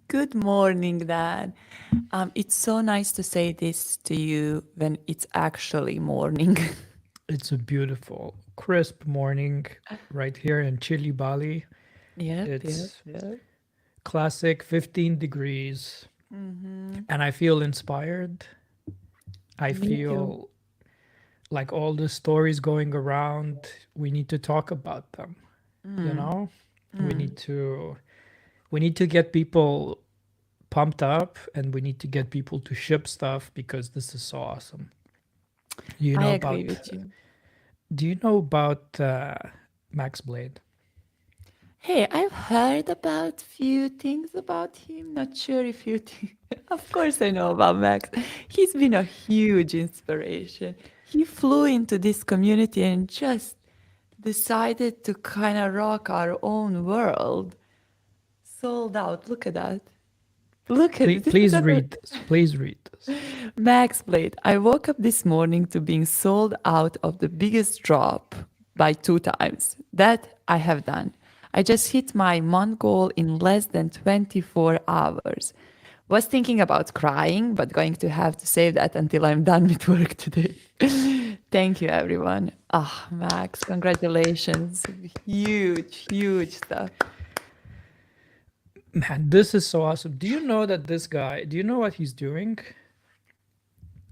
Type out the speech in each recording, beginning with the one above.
Good morning, Dan. It's so nice to say this to you when it's actually morning. It's a beautiful, crisp morning right here in chilly Bali. Yep, yep, It's yep. classic 15 degrees, Mm-hmm. and I feel inspired. I Me too. feel like all the stories going around, we need to talk about them, you Mm, know? We mm. need to we need to get people pumped up and we need to get people to ship stuff because this is so awesome. Do you I know agree about with you. do you know about Max Blade? Hey, I've heard about few things about him. Not sure if you think. Of course, I know about Max. He's been a huge inspiration. He flew into this community and just decided to kind of rock our own world. Sold out. Look at that. Look at Please, it. This is please a read this. Please read this. Max Blade. I woke up this morning to being sold out of the biggest drop by 2 times. That I have done. I just hit my month goal in less than 24 hours. Was thinking about crying, but going to have to save that until I'm done with work today. Thank you, everyone. Ah, Max, congratulations. Huge, huge stuff. Man, this is so awesome. Do you know that this guy, do you know what he's doing?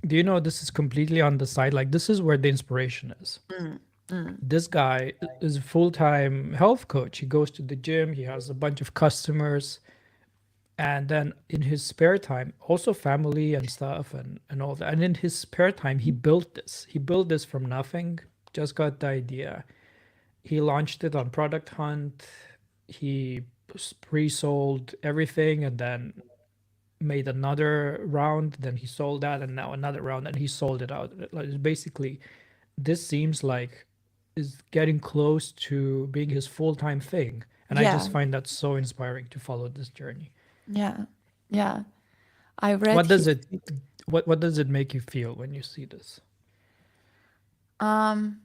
Do you know this is completely on the side? Like, this is where the inspiration is. Mm, mm, This guy is a full time health coach. He goes to the gym, he has a bunch of customers, and then in his spare time, also family and stuff and all that. And in his spare time, he built this. He built this from nothing, just got the idea. He launched it on Product Hunt. He pre-sold everything and then made another round, then he sold that, and now another round, and he sold it out. Like, basically, this seems like is getting close to being his full-time thing, and I yeah, just find that so inspiring to follow this journey. yeah, yeah. I read What does his it tweet. what does it make you feel when you see this? Um,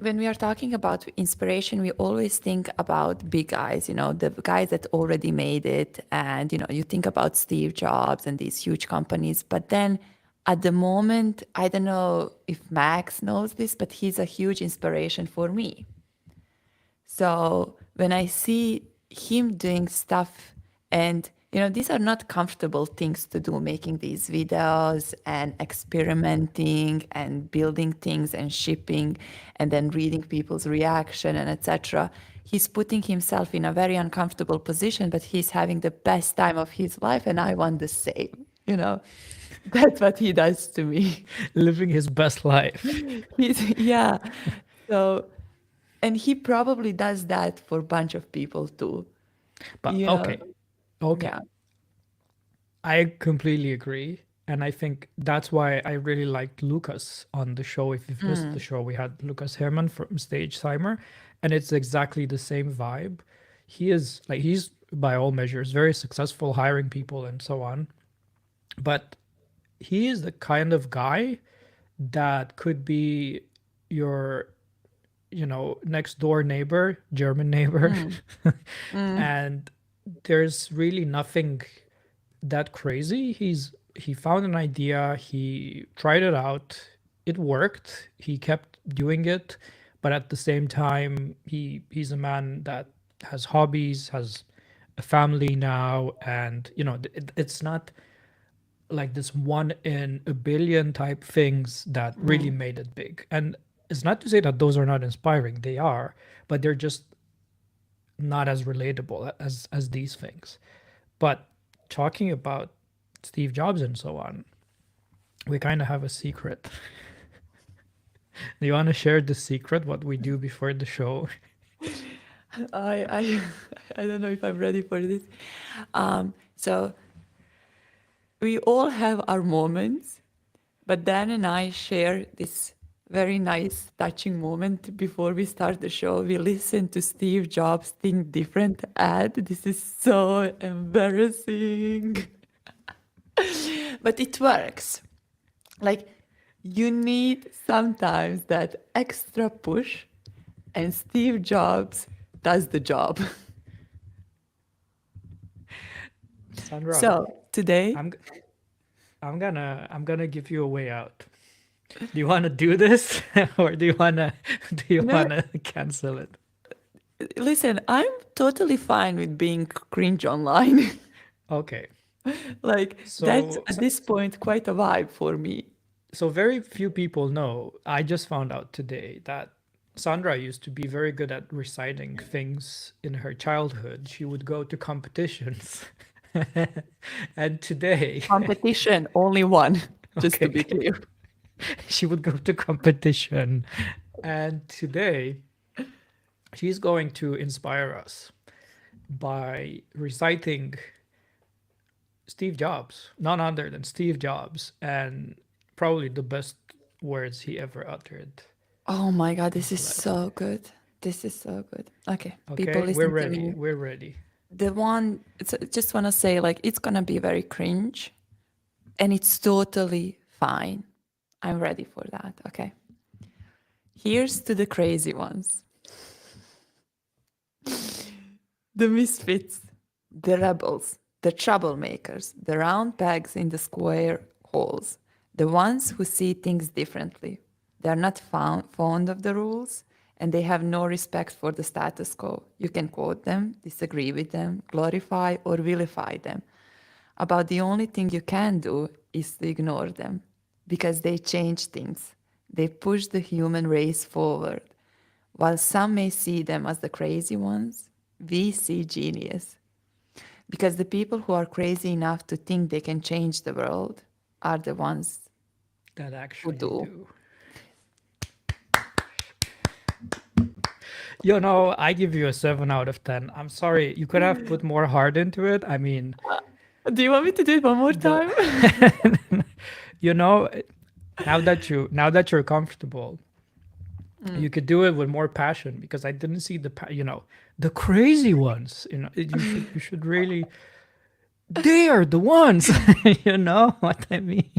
when we are talking about inspiration, we always think about big guys, the guys that already made it. And, you think about Steve Jobs and these huge companies. But then at the moment, I don't know if Max knows this, but he's a huge inspiration for me. So when I see him doing stuff, and these are not comfortable things to do, making these videos and experimenting and building things and shipping and then reading people's reaction and etc. He's putting himself in a very uncomfortable position, but he's having the best time of his life, and I want the same. That's what he does to me. Living his best life. Yeah. So and he probably does that for a bunch of people too. But You know, okay. yeah. I completely agree. And I think that's why I really liked Lucas on the show. If you've missed the Mm, show, we had Lucas Herman from Stage Timer, and it's exactly the same vibe. He's by all measures very successful hiring people and so on. But he is the kind of guy that could be your, next door neighbor, German neighbor. mm, mm, And there's really nothing that crazy. He found an idea, he tried it out, it worked, he kept doing it, but at the same time, he's a man that has hobbies, has a family now, and it's not like this one in a billion type things that really mm. made it big. And it's not to say that those are not inspiring, they are, but they're just not as relatable as these things. But talking about Steve Jobs and so on, we kind of have a secret. Do you want to share the secret, what we do before the show? I I don't know if I'm ready for this. So we all have our moments, but Dan and I share this very nice, touching moment before we start the show. We listen to Steve Jobs Think Different ad. This is so embarrassing, but it works. Like, you need sometimes that extra push, and Steve Jobs does the job. Sandra, So today, I'm I'm gonna give you a way out. Do you want to do this, or do you no, wanna cancel it? listen, I'm totally fine with being cringe online. Okay. Like that's So, at so this point quite a vibe for me. so very few people know. I just found out today that Sandra used to be very good at reciting things in her childhood. She would go to competitions. And today, Competition, only one, just to okay, be clear. she would go to competition. And today, she's going to inspire us by reciting Steve Jobs, none other than Steve Jobs, and probably the best words he ever uttered Oh my God, in this his is life. so good. This is so good. Okay, people Okay, we're listen to ready. me. We're ready. The one, just want to say, like, it's gonna be very cringe and it's totally fine. I'm ready for that. Okay. Here's to the crazy ones, the misfits, the rebels, the troublemakers, the round pegs in the square holes, the ones who see things differently. They're not fond of the rules and they have no respect for the status quo. You can quote them, disagree with them, glorify or vilify them. About the only thing you can do is to ignore them because they change things. They push the human race forward. While some may see them as the crazy ones, we see genius. Because the people who are crazy enough to think they can change the world are the ones That who actually do. do. You know, I give you a 7 out of 10. I'm sorry, you could have put more heart into it. I mean, Do you want me to do it one more the time? you know, now that you're comfortable, you could do it with more passion because I didn't see the crazy ones. You should really they are the ones. You know what I mean?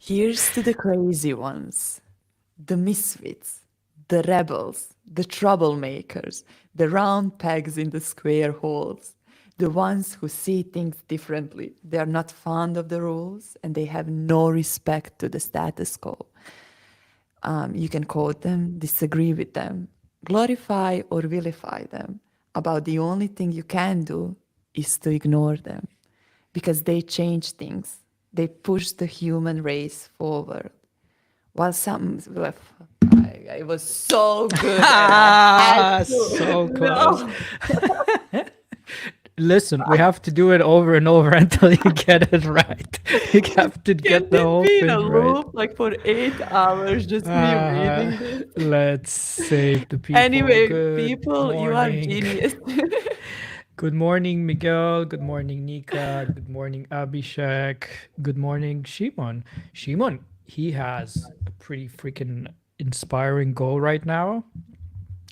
Here's to the crazy ones, the misfits, the rebels, the troublemakers, the round pegs in the square holes, the ones who see things differently. They are not fond of the rules and they have no respect to the status quo. You can quote them, disagree with them, glorify or vilify them. About the only thing you can do is to ignore them because they change things. They push the human race forward. While some, it was so good and I had Ah, to. so close. No, Listen, we have to do it over and over until you get it right. You have to can get the this whole be in a thing right. loop like for 8 hours, just me Uh, reading this? let's save the people. Anyway, Good people, you are morning. genius. Good morning, Miguel. Good morning, Nika. Good morning, Abhishek. Good morning, Shimon. Shimon, he has a pretty freaking inspiring goal right now.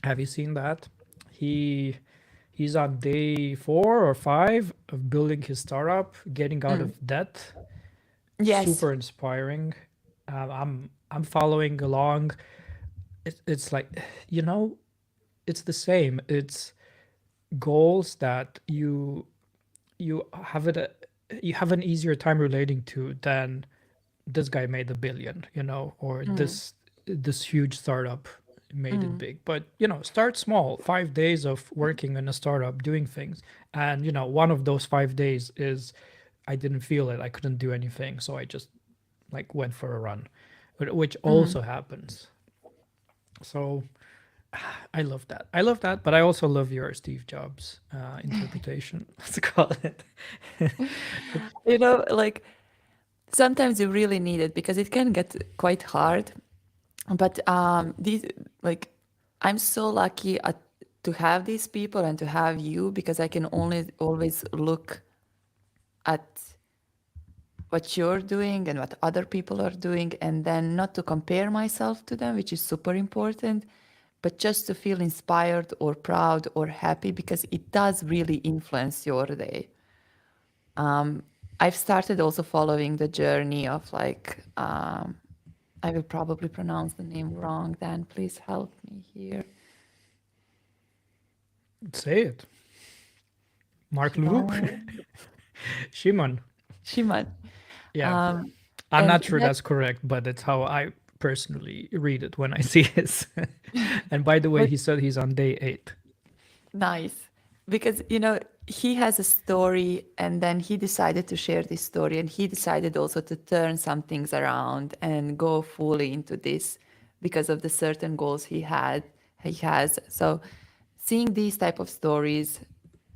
Have you seen that? He he's on day 4 or 5 of building his startup, getting out of debt. Yes. Super inspiring. I'm following along. It's like you know, it's the same. It's goals that you have it you have an easier time relating to than this guy made 1 billion, or this huge startup made it big. But start small. 5 days of working in a startup doing things, and one of those 5 days is I didn't feel it, I couldn't do anything, so I just like went for a run, which also happens. So I love that. I love that, but I also love your Steve Jobs interpretation. Let's call it. Like sometimes you really need it because it can get quite hard. But these, like, I'm so lucky to have these people and to have you because I can only always look at what you're doing and what other people are doing, and then not to compare myself to them, which is super important, but just to feel inspired or proud or happy because it does really influence your day. I've started also following the journey of like, I will probably pronounce the name wrong, Dan, please help me here. Say it. Mark Lu, Shimon. Shimon. Shimon. Yeah, Um, I'm and not sure that's correct, but it's how I personally read it when I see his. And by the way, but he said he's on day 8. nice, because he has a story, and then he decided to share this story, and he decided also to turn some things around and go fully into this because of the certain goals he has. So seeing these type of stories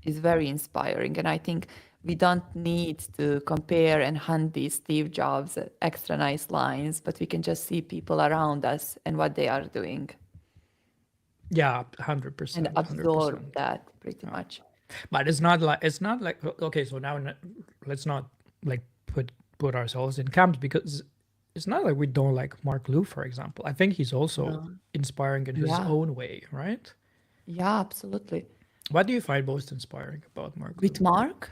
is very inspiring, and I think we don't need to compare and hunt these Steve Jobs extra nice lines, but we can just see people around us and what they are doing Yeah, and 100%, absorb 100%. that pretty Yeah. much. But it's not like okay. So now let's not like put ourselves in camps, because it's not like we don't like Mark Lu, for example. I think he's also No. inspiring in his Yeah, own way, right? yeah, absolutely. What do you find most inspiring about Mark Lu? With Mark,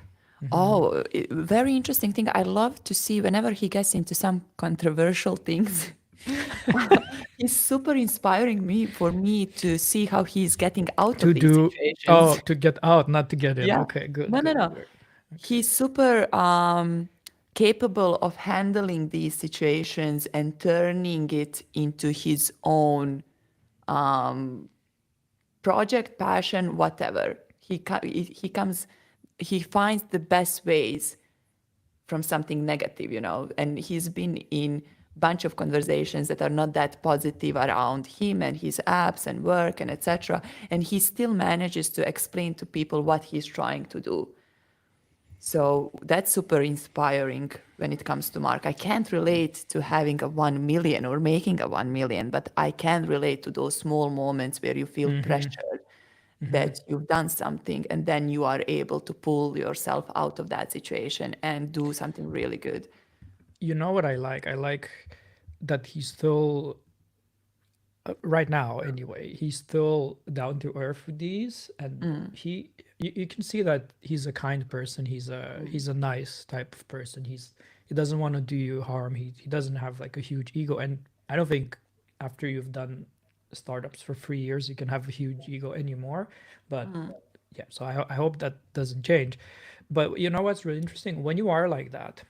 oh, very interesting thing. I love to see whenever he gets into some controversial things. He's super inspiring me for me to see how he's getting out To of these do situations. to get out, not to get in. Yeah. Okay, good, No, no, good. no. Okay. He's super capable of handling these situations and turning it into his own project, passion, whatever. He comes, he finds the best ways from something negative, and he's been in bunch of conversations that are not that positive around him and his apps and work and etc. And he still manages to explain to people what he's trying to do. So that's super inspiring when it comes to Mark. I can't relate to having a 1 million or making a 1 million, but I can relate to those small moments where you feel pressured that you've done something and then you are able to pull yourself out of that situation and do something really good. You know what I like? I like that he's still right now anyway, he's still down to earth with these, and you can see that he's a kind person. He's a nice type of person. He doesn't want to do you harm. He doesn't have like a huge ego, and I don't think after you've done startups for 3 years you can have a huge ego anymore. But yeah, so I hope that doesn't change. But you know what's really interesting, when you are like that,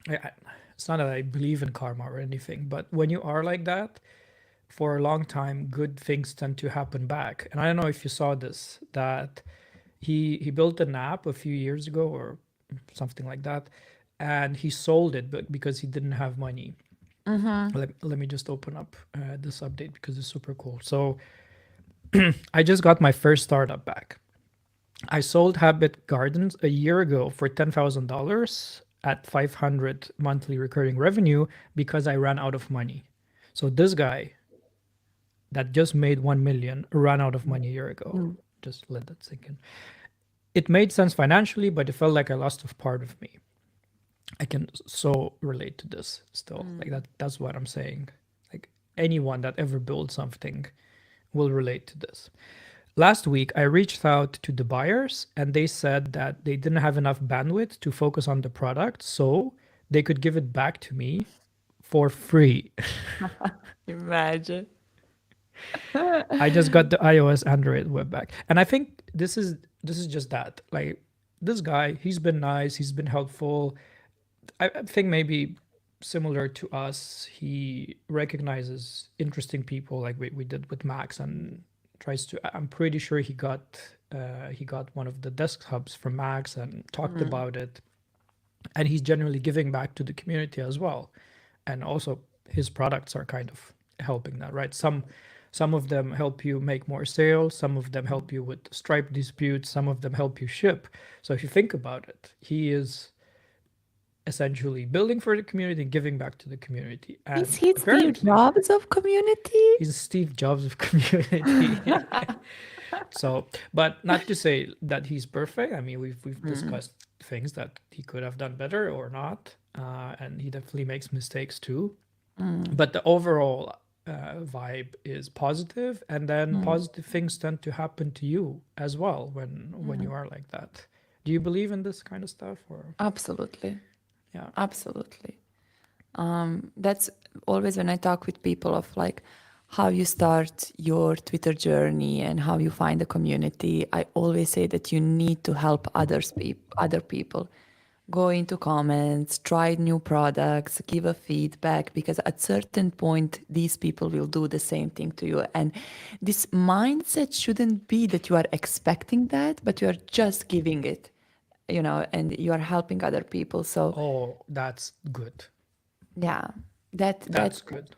I, it's not that I believe in karma or anything, but when you are like that for a long time, good things tend to happen back. And I don't know if you saw this, that he built an app a few years ago or something like that, and he sold it, but because he didn't have money. Let me just open up this update because it's super cool. So I just got my first startup back. I sold Habit Gardens a year ago for $10,000 at 500 monthly recurring revenue because I ran out of money. So this guy that just made 1 million ran out of money a year ago. Just let that sink in. It made sense financially, but it felt like I lost a part of me. I can so relate to this still. Like that's what I'm saying. Like anyone that ever built something will relate to this. Last week, I reached out to the buyers and they said that they didn't have enough bandwidth to focus on the product, so they could give it back to me for free. Imagine. I just got the iOS Android web back. And I think this is just that. Like this guy, he's been nice, he's been helpful. I think maybe similar to us, he recognizes interesting people like we did with Max and tries to. I'm pretty sure he got one of the desktops from Max and talked about it, and he's generally giving back to the community as well, and also his products are kind of helping that, right? Some of them help you make more sales, some of them help you with Stripe disputes, some of them help you ship. So if you think about it, he is essentially building for the community and giving back to the community. Is And he Steve apparently, Jobs of community? he's Steve Jobs of community. So, but not to say that he's perfect. I mean, we've discussed things that he could have done better or not, and he definitely makes mistakes too. But the overall vibe is positive, and then positive things tend to happen to you as well when you are like that. Do you believe in this kind of stuff, or Absolutely. yeah? Absolutely. That's always when I talk with people of like how you start your Twitter journey and how you find a community, I always say that you need to help other people. Go into comments, try new products, give a feedback, because at certain point these people will do the same thing to you. And this mindset shouldn't be that you are expecting that, but you are just giving it, and you are helping other people. So Oh, that's good. yeah, that That's good.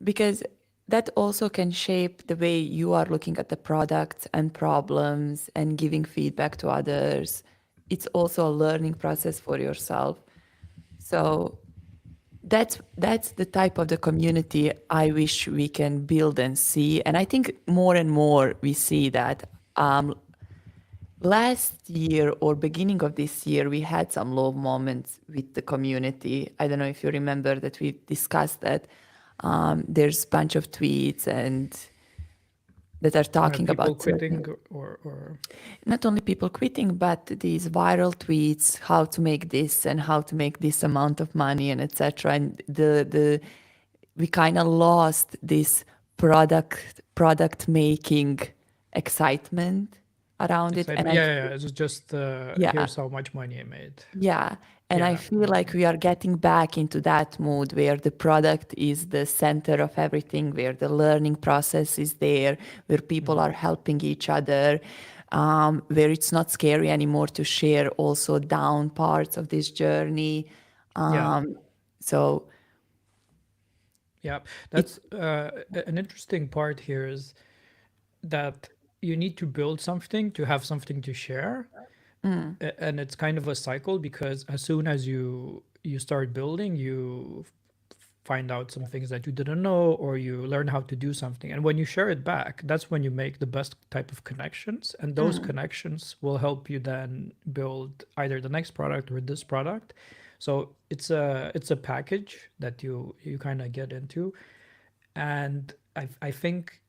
because that also can shape the way you are looking at the products and problems and giving feedback to others. It's also a learning process for yourself. So that's the type of the community I wish we can build and see. And I think more and more we see that. Last year or beginning of this year, we had some low moments with the community. I don't know if you remember that we discussed that. There's a bunch of tweets and that are talking People about quitting certain, or not only people quitting, but these viral tweets, how to make this and how to make this amount of money and etc. And the we kind of lost this product making excitement around it. And excitement. I Yeah, yeah, feel, yeah. It's just yeah, here's how much money I made. yeah. And I Yeah. feel like we are getting back into that mood where the product is the center of everything, where the learning process is there, where people are helping each other, where it's not scary anymore to share also down parts of this journey. Yeah. So Yeah. it, That's an interesting part here is that you need to build something to have something to share. And it's kind of a cycle because as soon as you start building, you find out some things that you didn't know or you learn how to do something. And when you share it back, that's when you make the best type of connections. And those connections will help you then build either the next product or this product. So it's a package that you kind of get into. And I think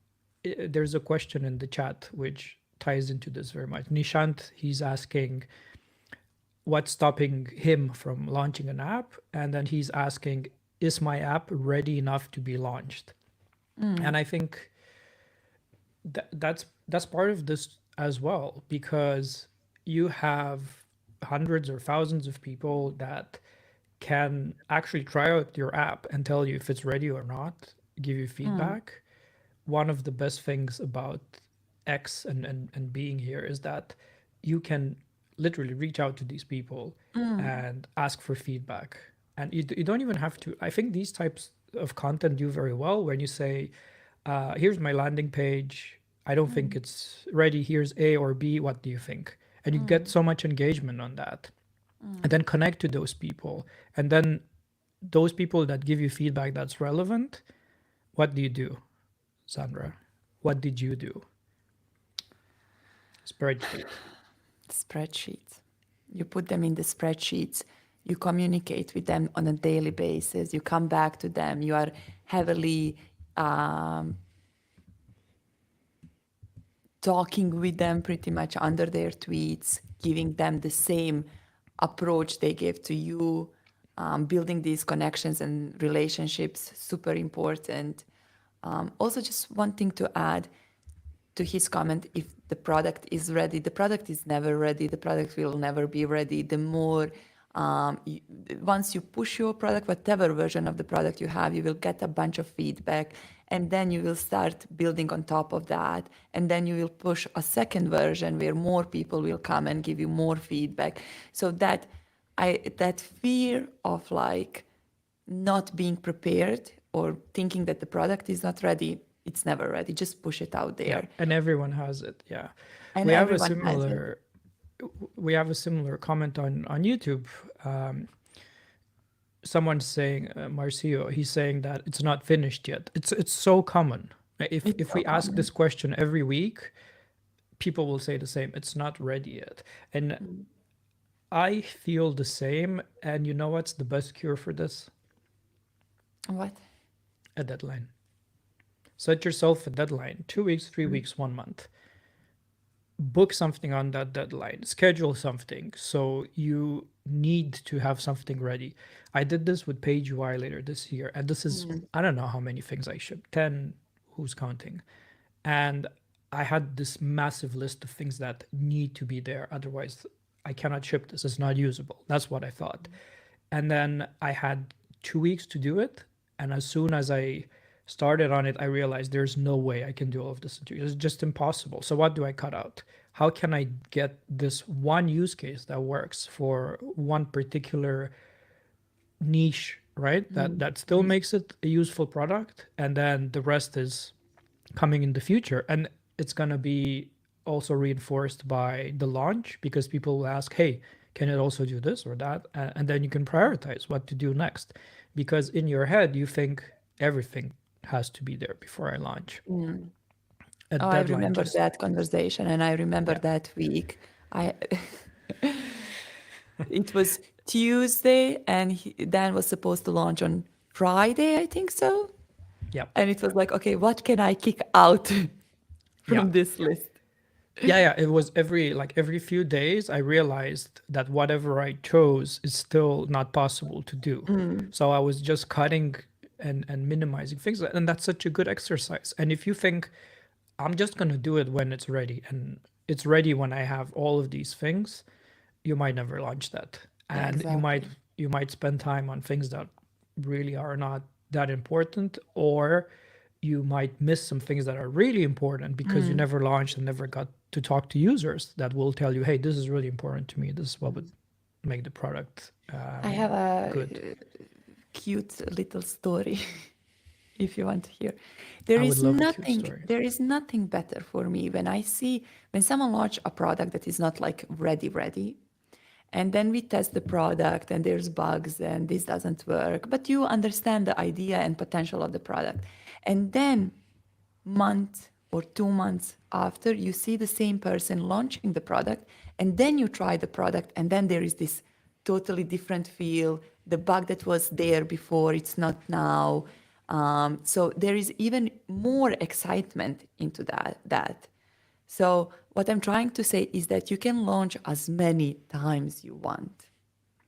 there's a question in the chat which ties into this very much. Nishant, he's asking what's stopping him from launching an app, and then he's asking, is my app ready enough to be launched? And I think that's part of this as well, because you have hundreds or thousands of people that can actually try out your app and tell you if it's ready or not, give you feedback. One of the best things about X and being here is that you can literally reach out to these people and ask for feedback. And you don't even have to. I think these types of content do very well when you say, here's my landing page. I don't think it's ready. Here's A or B. What do you think? And you get so much engagement on that. And then connect to those people. And then those people that give you feedback that's relevant, what do you do, Sandra? What did you do? Spreadsheet. spreadsheets. You put them in the spreadsheets. You communicate with them on a daily basis. You come back to them. You are heavily talking with them pretty much under their tweets, giving them the same approach they gave to you, building these connections and relationships, super important. Also, just one thing to add to his comment, if the product is ready, the product is never ready, the product will never be ready. The more you, once you push your product, whatever version of the product you have, you will get a bunch of feedback, and then you will start building on top of that, and then you will push a second version where more people will come and give you more feedback. So that fear of like not being prepared or thinking that the product is not ready, it's never ready. Just push it out Yeah, there. and everyone has it. Yeah, And we have a everyone has it. similar we have a similar comment on YouTube. Someone's saying, Marcio, he's saying that it's not finished yet. It's so common. It's If so we ask this common. question every week, people will say the same. It's not ready yet, and I feel the same. And you know what's the best cure for this? What? A deadline. Set yourself a deadline: 2 weeks, 3 weeks, 1 month. book something on that deadline, schedule something. So you need to have something ready. I did this with Page UI later this year, and this is, Mm, I don't know how many things I shipped, 10, who's counting? And I had this massive list of things that need to be there. Otherwise, I cannot ship this. It's not usable. That's what I thought. And then I had 2 weeks to do it. And as soon as I started on it, I realized there's no way I can do all of this. It's just impossible. So what do I cut out? How can I get this one use case that works for one particular niche, right? mm, That still mm, makes it a useful product, and then the rest is coming in the future. And it's going to be also reinforced by the launch, because people will ask, hey, can it also do this or that? And then you can prioritize what to do next, because in your head you think everything has to be there before I launch. mm. A Oh, I deadline remember just, that conversation, and I remember yeah, that week. I it was Tuesday, and Dan was supposed to launch on Friday, I think so. yeah, And it was like, okay, what can I kick out yeah. from this list? Yeah, it was every few days I realized that whatever I chose is still not possible to do. Mm, So I was just cutting and minimizing things, and that's such a good exercise. And if you think I'm just going to do it when it's ready, and it's ready when I have all of these things, you might never launch that. And exactly. you might spend time on things that really are not that important, or you might miss some things that are really important because you Mm. never launched and never got to talk to users that will tell you, hey, this is really important to me, this is what would make the product I have a good. cute little story if you want to hear. I would love a cute story. There is nothing better for me when I see when someone launch a product that is not like ready, and then we test the product and there's bugs and this doesn't work, but you understand the idea and potential of the product. And then month or 2 months after, you see the same person launching the product, and then you try the product, and then there is this totally different feel. The bug that was there before, it's not now. So there is even more excitement into that. So what I'm trying to say is that you can launch as many times you want,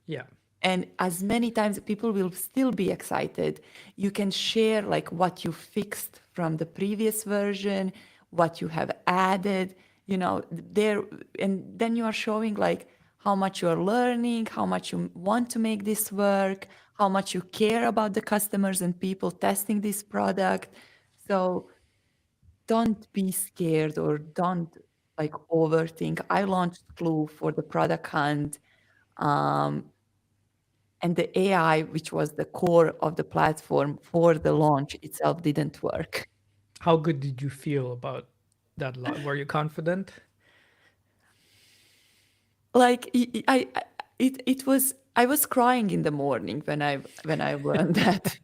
Yeah. and as many times people will still be excited. You can share like what you fixed from the previous version, what you have added, there, and then you are showing like how much you are learning, how much you want to make this work, how much you care about the customers and people testing this product. So don't be scared, or don't like overthink. I launched Clue for the product hunt, um, and the AI, which was the core of the platform for the launch itself, didn't work. How good did you feel about that were you confident? Like it was. I was crying in the morning when I learned that.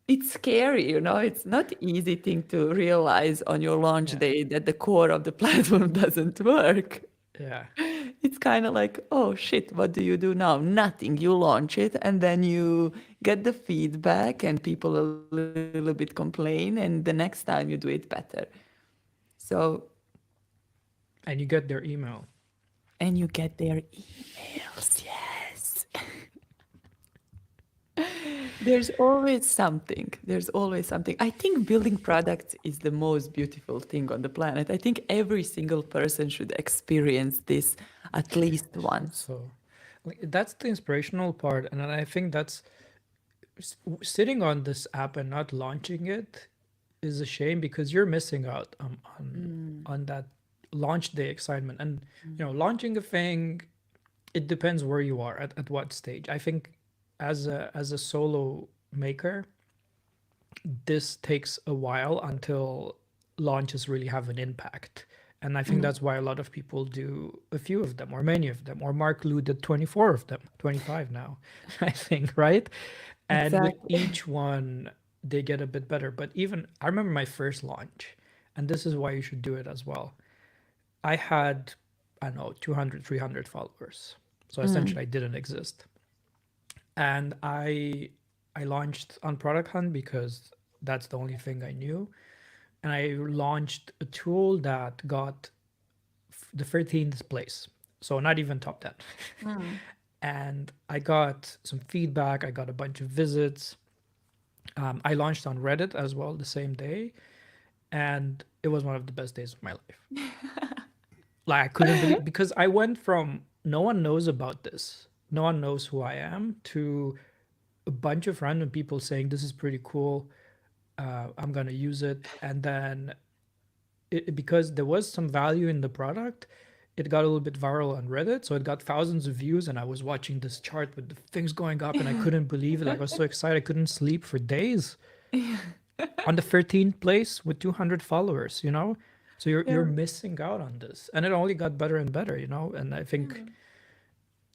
It's scary, It's not easy thing to realize on your launch Yeah. day that the core of the platform doesn't work. Yeah. It's kind of like, oh shit, what do you do now? Nothing. You launch it, and then you get the feedback, and people a little bit complain, and the next time you do it better. So, And you get their email. and you get their emails. Yes. There's always something. There's always something. I think building products is the most beautiful thing on the planet. I think every single person should experience this at least once. So like, that's the inspirational part. And I think that's sitting on this app and not launching it is a shame, because you're missing out Mm, on that launch day excitement. And mm, launching a thing, it depends where you are at what stage. I think as a solo maker, this takes a while until launches really have an impact. And I think mm. that's why a lot of people do a few of them or many of them, or Mark Liu did 24 of them, 25 now, I think, right? And with Exactly. each one, they get a bit better. But even I remember my first launch, and this is why you should do it as well. I had, I don't know, 200, 300 followers. So Mm, essentially, I didn't exist. And I launched on Product Hunt because that's the only thing I knew. and I launched a tool that got the 13th place. So not even top 10. Mm. And I got some feedback. I got a bunch of visits. I launched on Reddit as well the same day. And it was one of the best days of my life. Like I couldn't believe, because I went from no one knows about this, no one knows who I am, to a bunch of random people saying this is pretty cool. I'm gonna use it, and then because there was some value in the product, it got a little bit viral on Reddit. So it got thousands of views, and I was watching this chart with the things going up, and I couldn't believe it. Like I was so excited, I couldn't sleep for days. On the 13th place with 200 followers, you know. So you're Yeah. missing out on this, and it only got better and better, you know. And I think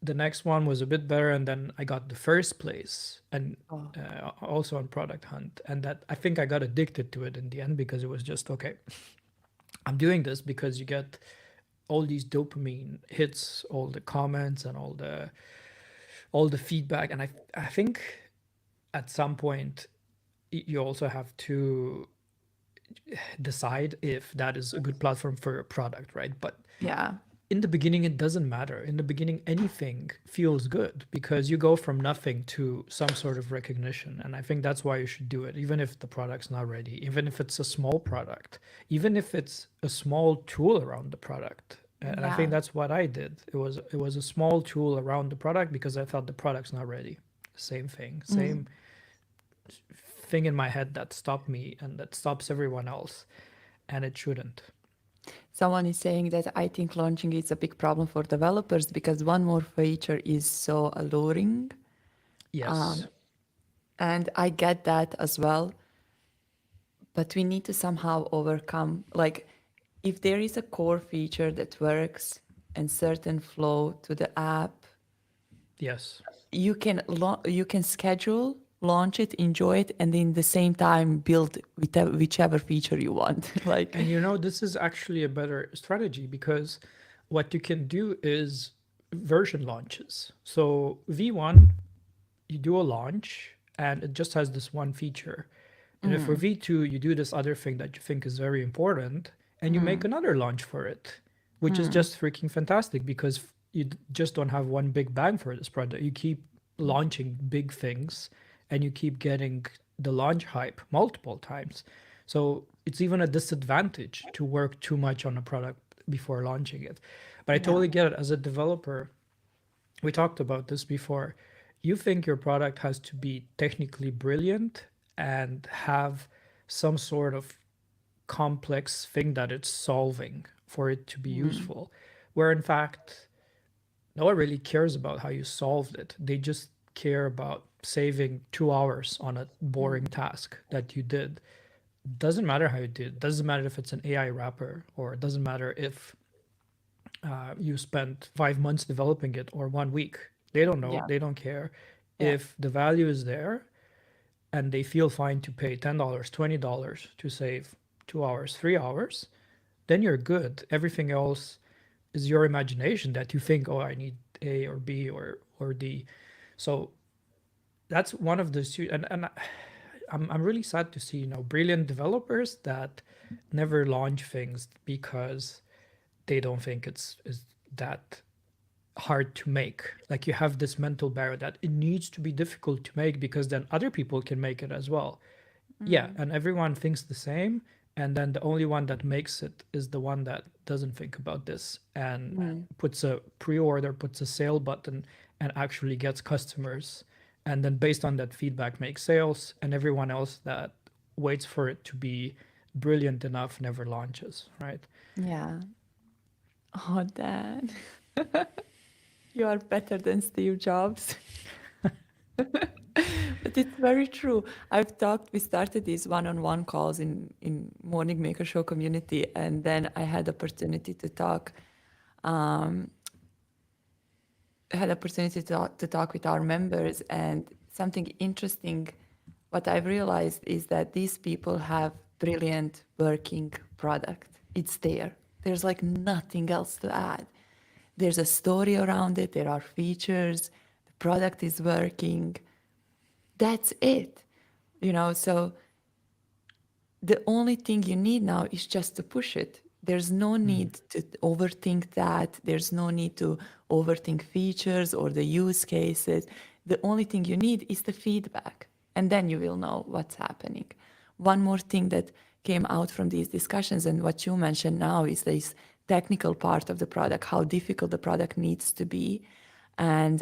the next one was a bit better, and then I got the first place, and Oh, also on Product Hunt, and that I think I got addicted to it in the end, because it was just okay. I'm doing this because you get all these dopamine hits, all the comments and all the feedback, and I think at some point you also have to decide if that is a good platform for your product, right? But yeah. in the beginning, it doesn't matter. In the beginning, anything feels good because you go from nothing to some sort of recognition. And I think that's why you should do it, even if the product's not ready, even if it's a small product, even if it's a small tool around the product. And I think Yeah. that's what I did. It was a small tool around the product because I thought the product's not ready. Same thing, Mm. same thing in my head that stopped me and that stops everyone else, and it shouldn't. Someone is saying that I think launching is a big problem for developers because one more feature is so alluring. Yes. And I get that as well. But we need to somehow overcome, like, if there is a core feature that works and certain flow to the app, Yes. you can schedule, launch it, enjoy it, and in the same time build whichever feature you want. Like, And you know, this is actually a better strategy because what you can do is version launches. So V1, you do a launch and it just has this one feature. And if for V2, you do this other thing that you think is very important and you make another launch for it, which is just freaking fantastic because you just don't have one big bang for this product. You keep launching big things and you keep getting the launch hype multiple times. So it's even a disadvantage to work too much on a product before launching it. But I yeah, totally get it. As a developer, we talked about this before. You think your product has to be technically brilliant and have some sort of complex thing that it's solving for it to be useful, where in fact, no one really cares about how you solved it. They just care about saving 2 hours on a boring task that you did. Doesn't matter how you did it. Doesn't matter if it's an AI wrapper, or it doesn't matter if you spent 5 months developing it or 1 week. They don't know. yeah, They don't care. yeah, If the value is there and they feel fine to pay $10, $20 to save 2 hours, 3 hours, then you're good. Everything else is your imagination that you think, oh, I need A or B or D. So that's one of the and I'm really sad to see, brilliant developers that never launch things because they don't think it's is that hard to make. Like you have this mental barrier that it needs to be difficult to make because then other people can make it as well. Yeah, and everyone thinks the same, and then the only one that makes it is the one that doesn't think about this and puts a pre-order, puts a sale button, and actually gets customers, and then based on that feedback makes sales, and everyone else that waits for it to be brilliant enough never launches, right? yeah. Oh, Dan, you are better than Steve Jobs. But it's very true. We started these one-on-one calls in Morning Maker Show community, and then I had opportunity to talk, um, to talk with our members, and something interesting. What I've realized is that these people have brilliant working product. It's there. There's like nothing else to add. There's a story around it. There are features. The product is working. That's it. So the only thing you need now is just to push it. There's no Mm. need to overthink that. There's no need to overthink features or the use cases. The only thing you need is the feedback, and then you will know what's happening. One more thing that came out from these discussions and what you mentioned now is this technical part of the product, how difficult the product needs to be. And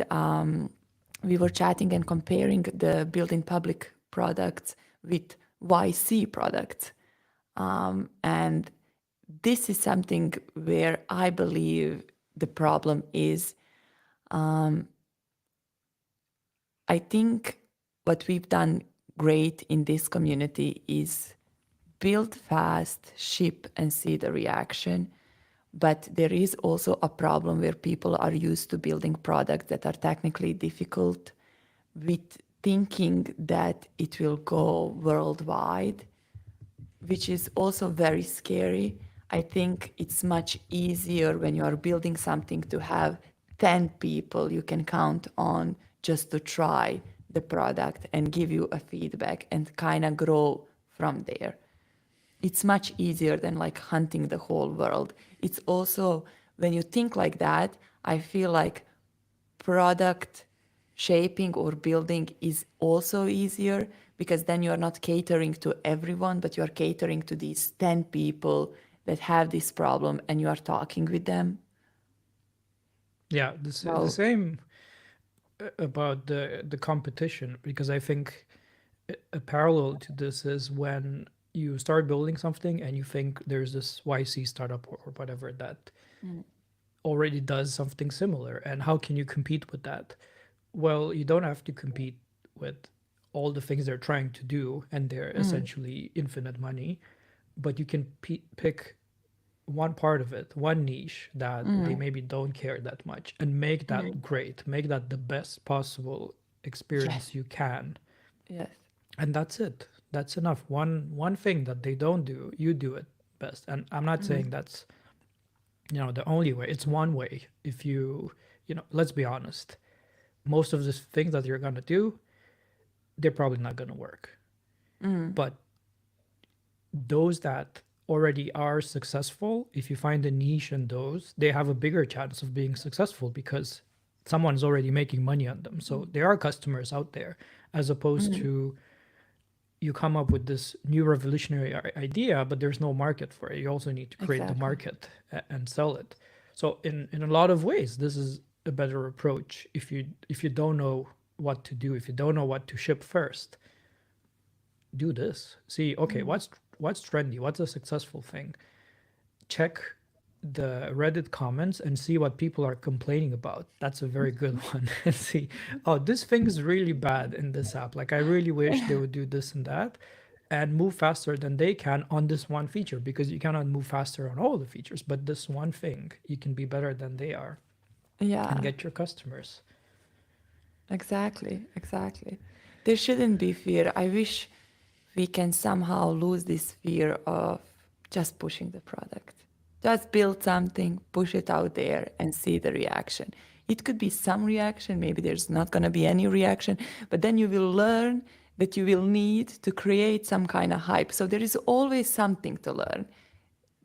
we were chatting and comparing the building public products with YC products. And this is something where I believe the problem is. I think what we've done great in this community is build fast, ship, and see the reaction. But there is also a problem where people are used to building products that are technically difficult with thinking that it will go worldwide, which is also very scary. I think it's much easier when you are building something to have 10 people you can count on just to try the product and give you a feedback and kind of grow from there. It's much easier than like hunting the whole world. It's also, when you think like that, I feel like product shaping or building is also easier because then you are not catering to everyone, but you are catering to these 10 people that have this problem and you are talking with them. Yeah, the So, same about the competition, because I think a parallel to this is when you start building something and you think there's this YC startup or whatever that already does something similar, and how can you compete with that? Well, you don't have to compete with all the things they're trying to do and they're essentially infinite money, but you can pick one part of it, one niche that they maybe don't care that much, and make that great, make that the best possible yes, experience you can. yes. And that's it. That's enough. One thing that they don't do, you do it best. And I'm not saying that's, the only way. It's one way. If let's be honest, most of the things that you're going to do, they're probably not going to work. But those that already are successful, if you find a niche in those, they have a bigger chance of being successful because someone's already making money on them. So there are customers out there, as opposed to you come up with this new revolutionary idea, but there's no market for it. You also need to create the Exactly. market and sell it. So in a lot of ways, this is a better approach. If you don't know what to do, if you don't know what to ship first, do this. See, okay, what's trendy? What's a successful thing? Check the Reddit comments and see what people are complaining about. That's a very good one. And see, oh, this thing is really bad in this app. Like, I really wish they would do this and that, and move faster than they can on this one feature, because you cannot move faster on all the features. But this one thing, you can be better than they are and Yeah, get your customers. exactly, exactly. There shouldn't be fear. I wish we can somehow lose this fear of just pushing the product. Just build something, push it out there, and see the reaction. It could be some reaction, maybe there's not going to be any reaction, but then you will learn that you will need to create some kind of hype. So there is always something to learn,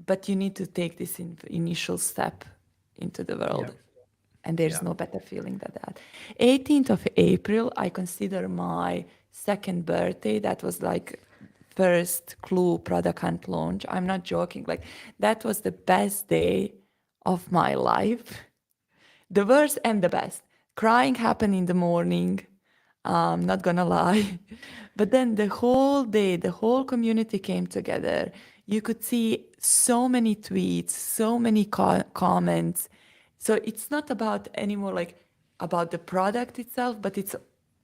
but you need to take this initial step into the Yeah. world. And there's Yeah. no better feeling than that. 18th of April, I consider my second birthday. That was like first Clue product hunt launch. I'm not joking. Like that was the best day of my life. The worst and the best. Crying happened in the morning. Not gonna lie. But then the whole day, the whole community came together. You could see so many tweets, so many comments. So it's not about anymore like about the product itself, but it's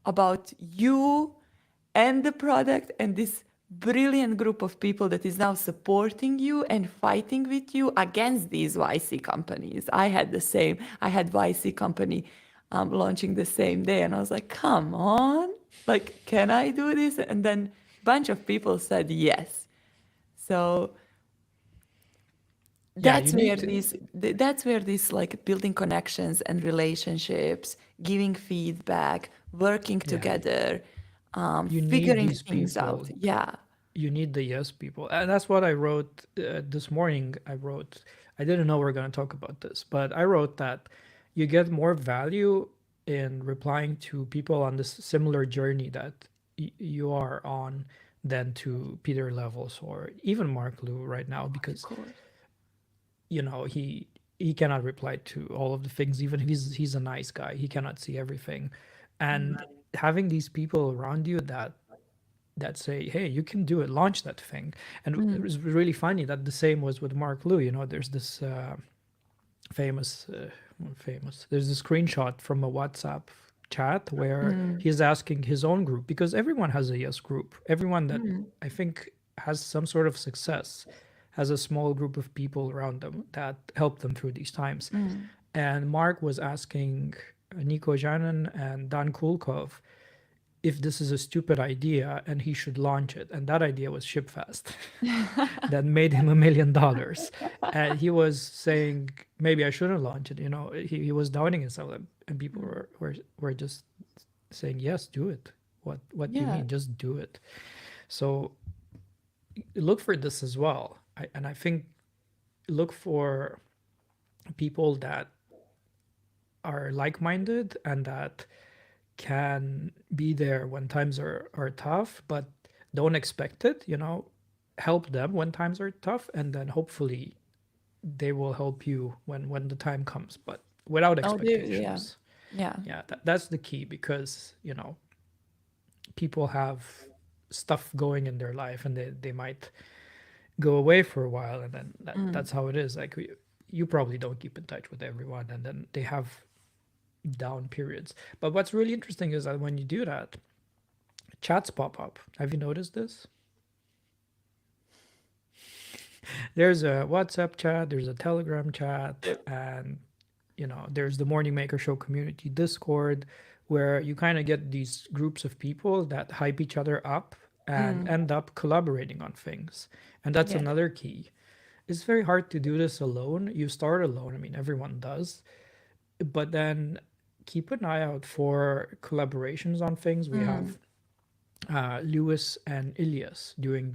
about you and the product and this brilliant group of people that is now supporting you and fighting with you against these YC companies. I had the same. I had YC company launching the same day, and I was like, "Come on, like, can I do this?" And then a bunch of people said yes. So Yeah, you need to. that's where this like building connections and relationships, giving feedback, working Yeah. together, You need figuring these things out. people. Yeah. you need the yes people, and that's what I wrote this morning. I didn't know we are going to talk about this, but I wrote that you get more value in replying to people on this similar journey that you are on than to Peter Levels or even Mark Liu right now, Of because course. he cannot reply to all of the things. Even if he's a nice guy, he cannot see everything. And having these people around you that say, hey, you can do it, launch that thing. And it Mm, was really funny that the same was with Mark Liu. There's this famous famous there's a screenshot from a WhatsApp chat where mm, he's asking his own group, because everyone has a yes group. Everyone that mm, I think has some sort of success has a small group of people around them that help them through these times. mm. And Mark was asking Nico Janin and Dan Kulkov if this is a stupid idea and he should launch it. And that idea was ShipFast that made him $1 million. And he was saying, maybe I shouldn't launch it. He was doubting himself, and people Mm. were just saying, yes, do it. What do you Yeah. mean? Just do it. So look for this as well. And I think look for people that are like-minded and that can be there when times are tough, but don't expect it. Help them when times are tough, and then hopefully they will help you when the time comes, but without Oh, yeah. expectations. Yeah. Yeah, that's the key, because people have stuff going in their life, and they might go away for a while, and then Mm. that's how it is. Like you probably don't keep in touch with everyone, and then they have down periods. But what's really interesting is that when you do that, chats pop up. Have you noticed this? There's a WhatsApp chat, there's a Telegram chat, Yep. and there's the Morning Maker Show community Discord, where you kind of get these groups of people that hype each other up and Mm. end up collaborating on things. And that's Yeah. another key. It's very hard to do this alone. You start alone. I mean, everyone does. But then keep an eye out for collaborations on things. We Mm. have Lewis and Ilias doing Yeah.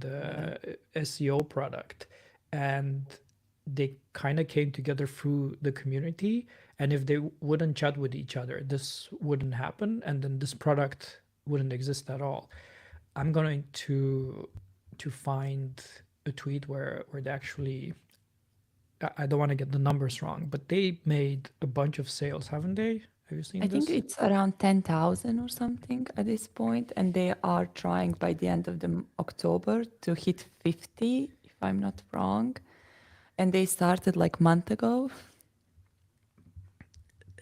the SEO product, and they kind of came together through the community. And if they wouldn't chat with each other, this wouldn't happen, and then this product wouldn't exist at all. I'm going to find a tweet where they actually, I don't want to get the numbers wrong, but they made a bunch of sales, haven't they? Have you I seen think this? it's around 10,000 or something at this point, and they are trying by the end of the October to hit 50, if I'm not wrong. And they started like month ago.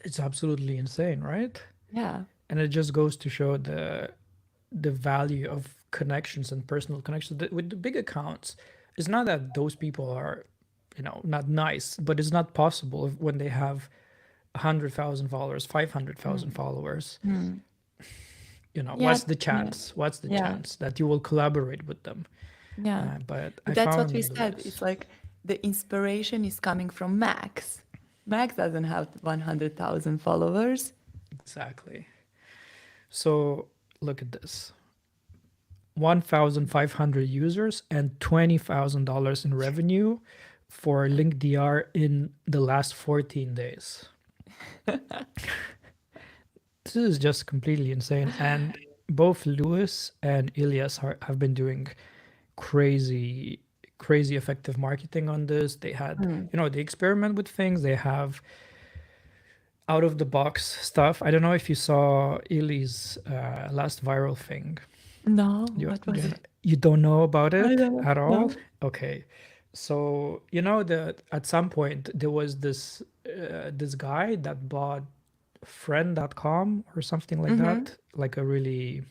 It's absolutely insane, right? Yeah. And it just goes to show the value of connections and personal connections. With the big accounts, it's not that those people are, not nice, but it's not possible when they have 100,000 followers, 500,000 Mm. followers. Mm. Yeah. What's the Yeah. chance? What's the Yeah. chance that you will collaborate with them? Yeah. But I But that's what we found said. It's Lewis. like the inspiration is coming from Max. Max doesn't have 100,000 followers. Exactly. So look at this. 1,500 users and $20,000 in revenue for LinkDR in the last 14 days. This is just completely insane. And both Lewis and Ilias have been doing crazy, crazy effective marketing on this. They had, Mm. they experiment with things. They have out of the box stuff. I don't know if you saw Ili's last viral thing. No, You, what was you, it? you don't know about I it don't know. at all? No. Okay. So, you know that at some point there was this guy that bought friend.com or something like Mm-hmm. that, like a really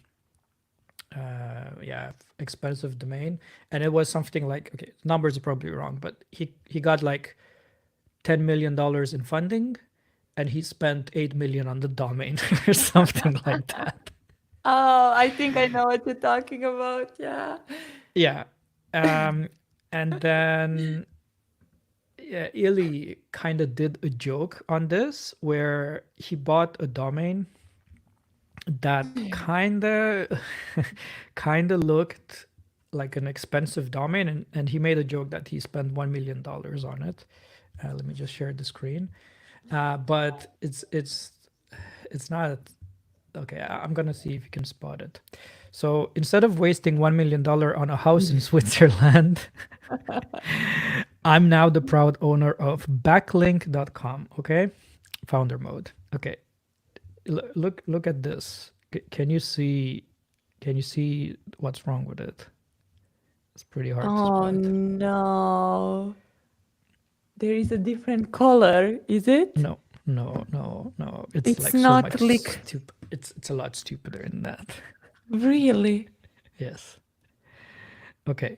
yeah, expensive domain. And it was something like, okay, numbers are probably wrong, but he got like $10 million in funding, and he spent 8 million on the domain or something like that. Oh, I think I know what you're talking about. Yeah. Yeah. Um, and then yeah, Ili kind of did a joke on this where he bought a domain that kind of kind of looked like an expensive domain, and he made a joke that he spent $1 million on it. Let me just share the screen. But it's not okay. I'm gonna see if you can spot it. So instead of wasting $1 million on a house in Switzerland, I'm now the proud owner of backlink.com. Okay, founder mode. Okay, look at this. Can you see? Can you see what's wrong with it? It's pretty hard to Oh spot. no. There is a different color, is it? No, no. It's It's like so not much like stupid. It's a lot stupider than that. really. Yes. Okay.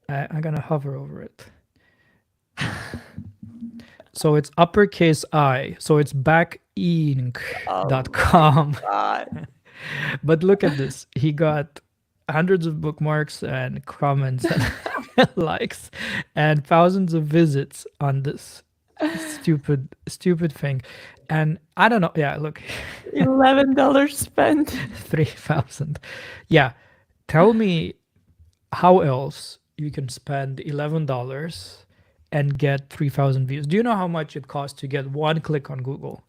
I'm gonna hover over it. So it's uppercase I. So it's Oh my backinc.com. God. But look at this. He got hundreds of bookmarks and comments and likes and thousands of visits on this stupid thing. And I don't know. Yeah, look, $11 spent. 3,000. Yeah. Tell me how else you can spend $11 and get 3,000 views. Do you know how much it costs to get one click on Google?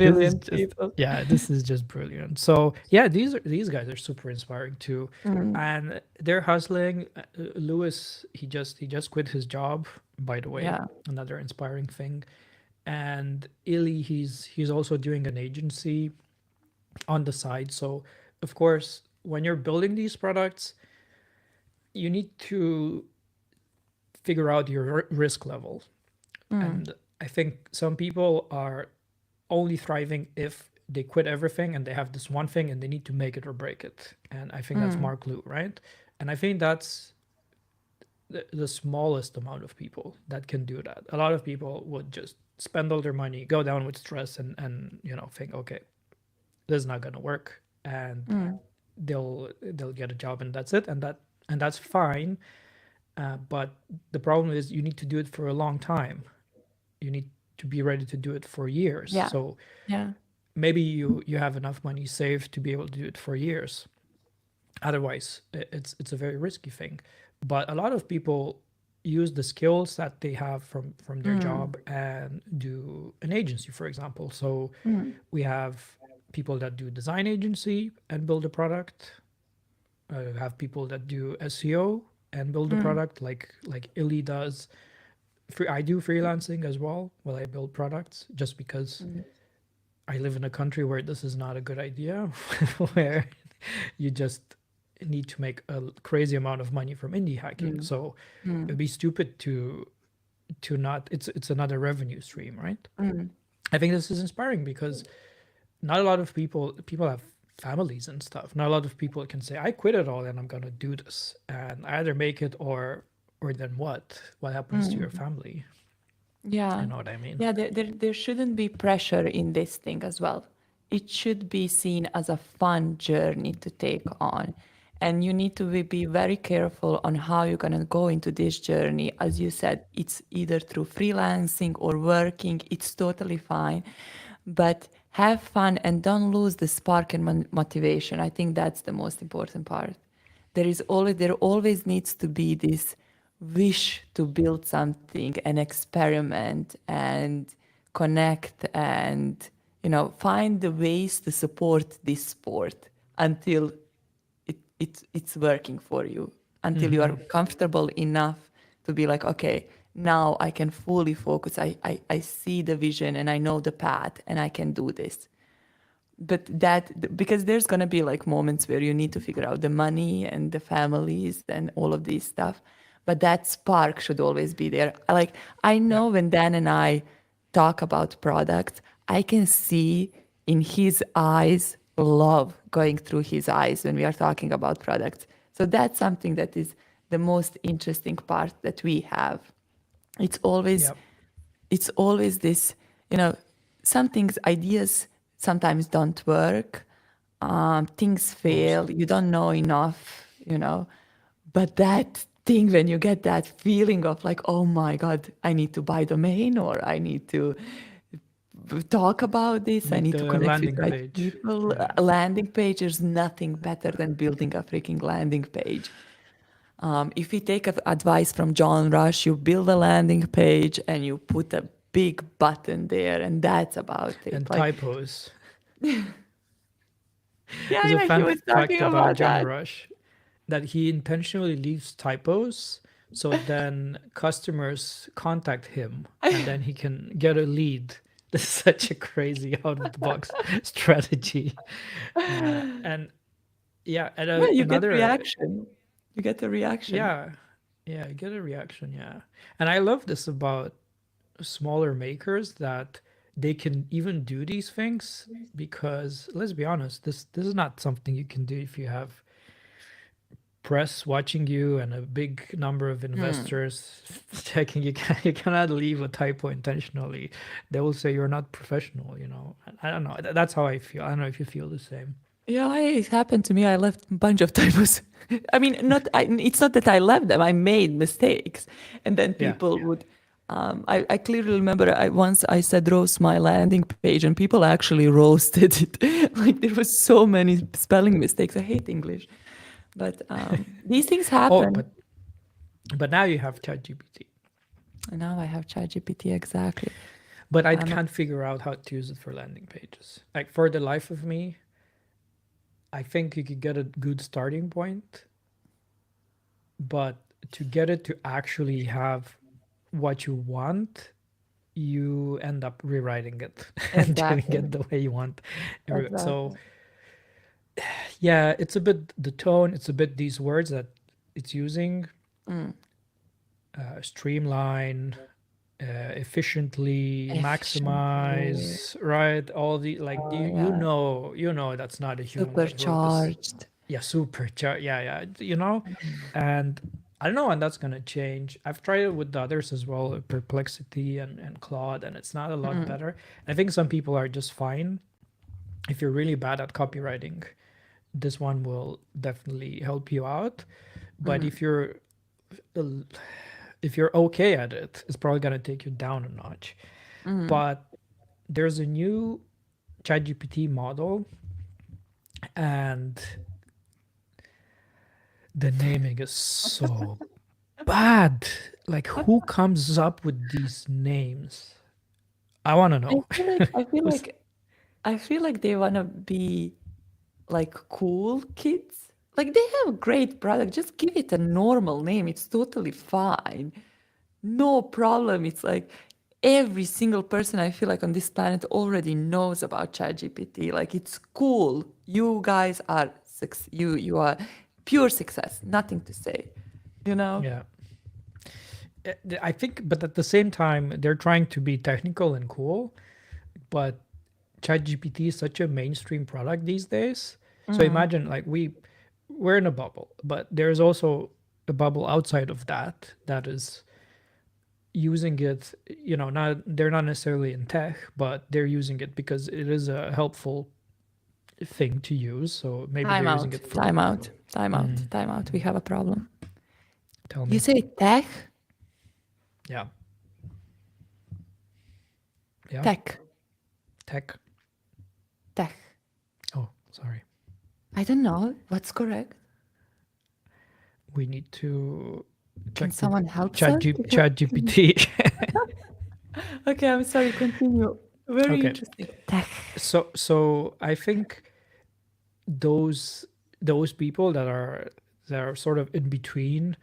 This is Brilliant just, people. yeah, this is just brilliant. So yeah, these guys are super inspiring too, Mm, and they're hustling. Lewis, he just quit his job, by the way, yeah. another inspiring thing. And Illy, he's also doing an agency on the side. So of course, when you're building these products, you need to figure out your risk level. Mm, And I think some people are only thriving if they quit everything and they have this one thing and they need to make it or break it. And I think that's mm, Mark Liu, right? And I think that's the smallest amount of people that can do that. A lot of people would just spend all their money, go down with stress, and think, okay, this is not gonna work, and mm. they'll get a job and that's it, and that's fine. But the problem is you need to do it for a long time. You need to be ready to do it for years. Yeah. So Yeah. maybe you have enough money saved to be able to do it for years. Otherwise, it's a very risky thing. But a lot of people use the skills that they have from their Mm, job and do an agency, for example. So mm, we have people that do design agency and build a product. Have people that do SEO and build a mm, product, like Illy does. I do freelancing as well while I build products, just because mm, I live in a country where this is not a good idea, where you just need to make a crazy amount of money from indie hacking. mm, So it'd mm, be stupid to not. It's another revenue stream, right? mm. I think this is inspiring because not a lot of people have families and stuff. Not a lot of people can say, I quit it all and I'm gonna do this, and I either make it or then what? What happens to your Mm. family? You Yeah. know what I mean? Yeah, there shouldn't be pressure in this thing as well. It should be seen as a fun journey to take on. And you need to be very careful on how you're going to go into this journey. As you said, it's either through freelancing or working, it's totally fine. But have fun and don't lose the spark and motivation. I think that's the most important part. There always needs to be this wish to build something and experiment and connect and find the ways to support this sport until it's working for you, until you are Hmm. comfortable enough to be like, okay, now I can fully focus. I see the vision and I know the path and I can do this. But that, because there's going to be like moments where you need to figure out the money and the families and all of these stuff, but that spark should always be there. Like, I Yeah. know when Dan and I talk about products, I can see in his eyes love going through his eyes when we are talking about products. So that's something that is the most interesting part that we have. it's always Yeah. it's always this, some things, ideas sometimes don't work, things Of course. fail, you don't know enough, but that thing when you get that feeling of like, oh my God, I need to buy domain or I need to talk about this. I need to The connect with landing right page. people. Yeah. A landing page, there's nothing better than building a freaking landing page. If we take advice from John Rush, you build a landing page and you put a big button there, and that's about it. And Like, typos. yeah, There's a yeah, he fun was fact talking about about John that. Rush that he intentionally leaves typos so then customers contact him and then he can get a lead. This is such a crazy out of the box strategy. And yeah, and Yeah, you get another, reaction. You get a reaction. yeah, yeah, I get a reaction. Yeah. And I love this about smaller makers that they can even do these things because let's be honest, this is not something you can do if you have press watching you and a big number of investors checking. You cannot leave a typo intentionally. They will say you're not professional, you know. I don't know, that's how I feel. I don't know if you feel the same. Yeah, it happened to me. I left a bunch of typos. I mean, it's not that I left them. I made mistakes, and then Yeah. people would. I clearly remember once I said roast my landing page, and people actually roasted it. Like there was so many spelling mistakes. I hate English, but these things Oh, happen. but now you have ChatGPT. And now I have ChatGPT exactly. But I Um, can't figure out how to use it for landing pages. Like for the life of me, I think you could get a good starting point, but to get it to actually have what you want, you end up rewriting it and doing exactly, it the way you want. So exactly. yeah, it's a bit the tone, it's a bit these words that it's using, Mm. streamline, efficiently, Efficiently, maximize, right? All the like yeah, you know that's not a human that wrote this. supercharged. Yeah, supercharged. Yeah, yeah, you know, and I don't know when that's gonna change. I've tried it with the others as well, Perplexity and Claude, and it's not a lot Mm. better. I think some people are just fine. If you're really bad at copywriting, this one will definitely help you out. But Mm. uh, if you're okay at it, it's probably gonna take you down a notch. Mm. But there's a new ChatGPT model, and the naming is so bad. Like, who comes up with these names? I want to I know. feel like I feel Who's- like I feel like they wanna be like cool kids. Like they have a great product. Just give it a normal name. It's totally fine. No problem. It's like every single person I feel like on this planet already knows about ChatGPT. Like it's cool. You guys are you are pure success. Nothing to say. You know? yeah. I think, but at the same time, they're trying to be technical and cool, but ChatGPT is such a mainstream product these days. So Mm. imagine like we're in a bubble, but there's also a bubble outside of that that is using it, you know, not they're not necessarily in tech, but they're using it because it is a helpful thing to use. So maybe Time they're using out. it for Time out. Time out. mm, Time out. We have a problem. tell You me. say tech? Yeah. Yeah. Tech. Tech. Tech. Oh, sorry. I don't know. What's correct? We need to Can check with someone help us? Chat GPT. Okay, I'm sorry. Continue. Very Okay. interesting. Tech. So I think those those people that are sort of in between